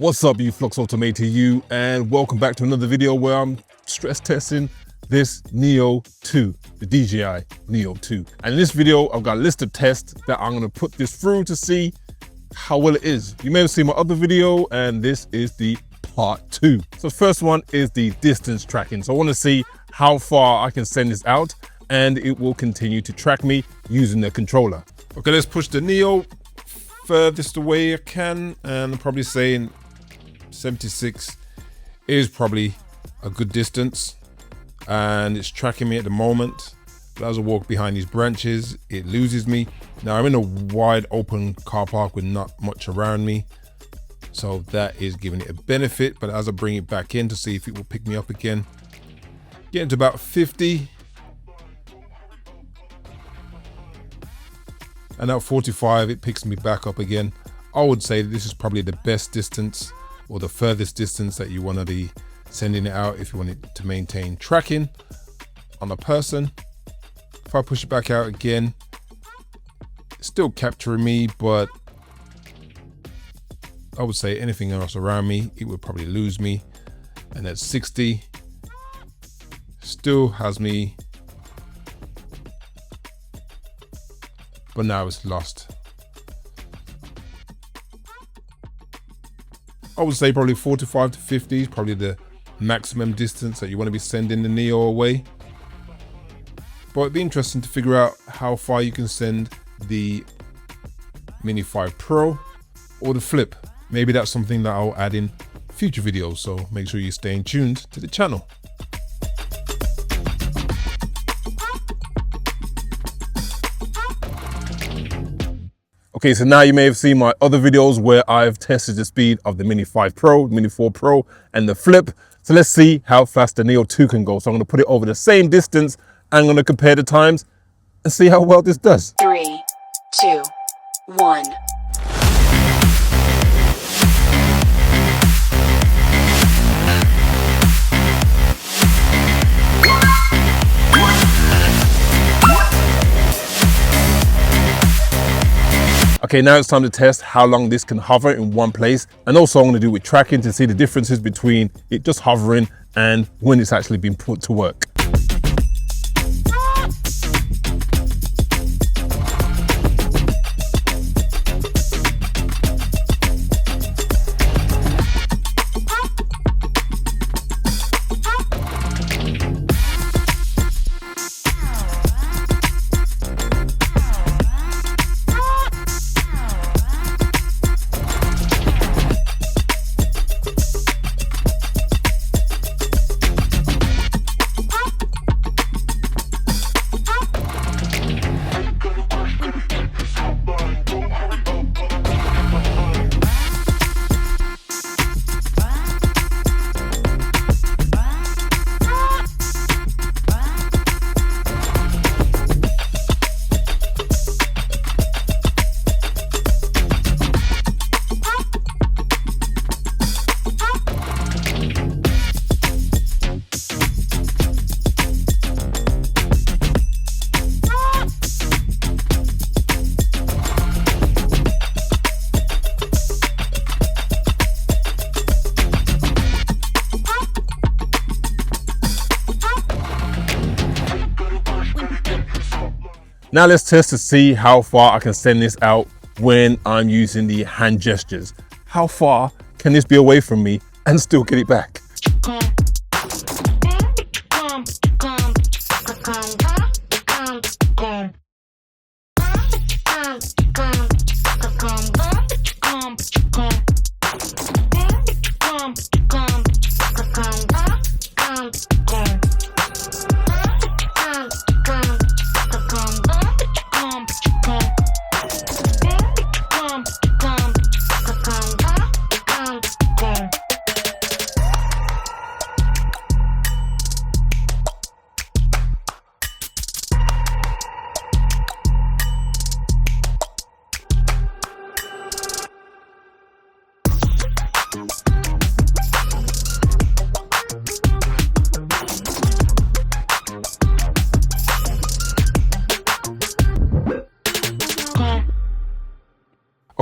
What's up, you Flux Automator you, and welcome back to another video where I'm stress testing this Neo 2, the DJI Neo 2. And in this video, I've got a list of tests that I'm gonna put this through to see how well it is. You may have seen my other video, and this is the part 2. So the first one is the distance tracking. So I wanna see how far I can send this out, and it will continue to track me using the controller. Okay, let's push the Neo furthest away I can, and I'm probably saying 76 is probably a good distance, and it's tracking me at the moment. But as I walk behind these branches, it loses me. Now I'm in a wide open car park with not much around me, so that is giving it a benefit. But as I bring it back in to see if it will pick me up again, getting to about 50, and at 45 it picks me back up again. I would say this is probably the best distance, or the furthest distance that you want to be sending it out if you want it to maintain tracking on a person. If I push it back out again, it's still capturing me, but I would say anything else around me, it would probably lose me. And at 60, still has me, but now it's lost. I would say probably 45 to 50 is probably the maximum distance that you want to be sending the Neo away. But it'd be interesting to figure out how far you can send the Mini 5 Pro or the Flip. Maybe that's something that I'll add in future videos, so make sure you stay tuned to the channel. Okay, so now you may have seen my other videos where I've tested the speed of the Mini 5 Pro, Mini 4 Pro, and the Flip. So let's see how fast the Neo 2 can go. So I'm gonna put it over the same distance, and I'm gonna compare the times and see how well this does. 3, 2, 1. Okay, now it's time to test how long this can hover in one place. And also I'm gonna do with tracking to see the differences between it just hovering and when it's actually been put to work. Now let's test to see how far I can send this out when I'm using the hand gestures. How far can this be away from me and still get it back?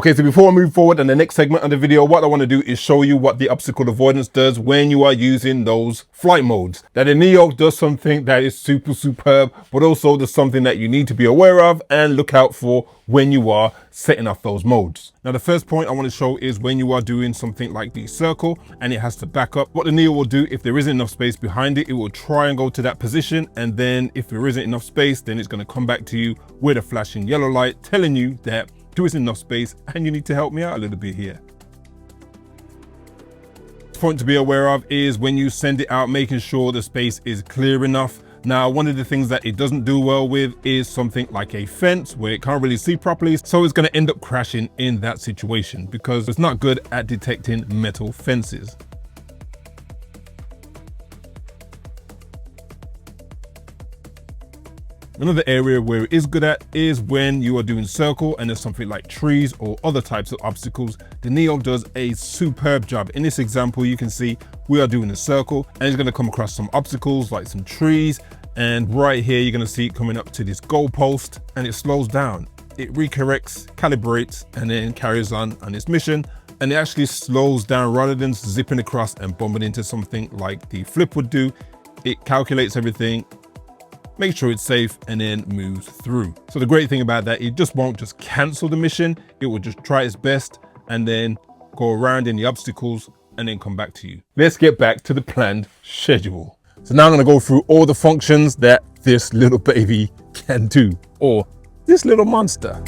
Okay, so before I move forward in the next segment of the video, what I want to do is show you what the obstacle avoidance does when you are using those flight modes. Now the Neo does something that is superb, but also there's something that you need to be aware of and look out for when you are setting up those modes. Now the first point I want to show is when you are doing something like the circle and it has to back up. What the Neo will do, if there isn't enough space behind it, it will try and go to that position, and then if there isn't enough space, then it's going to come back to you with a flashing yellow light telling you that there isn't enough space and you need to help me out a little bit here. Point to be aware of is when you send it out, making sure the space is clear enough. Now, one of the things that it doesn't do well with is something like a fence where it can't really see properly. So it's going to end up crashing in that situation because it's not good at detecting metal fences. Another area where it is good at is when you are doing circle and there's something like trees or other types of obstacles. The Neo does a superb job. In this example, you can see we are doing a circle and it's going to come across some obstacles like some trees. And right here, you're going to see it coming up to this goalpost and it slows down. It recorrects, calibrates, and then carries on its mission. And it actually slows down rather than zipping across and bumping into something like the flip would do. It calculates everything, make sure it's safe, and then moves through. So the great thing about that, it just won't just cancel the mission. It will just try its best and then go around in the obstacles and then come back to you. Let's get back to the planned schedule. So now I'm going to go through all the functions that this little baby can do, or this little monster.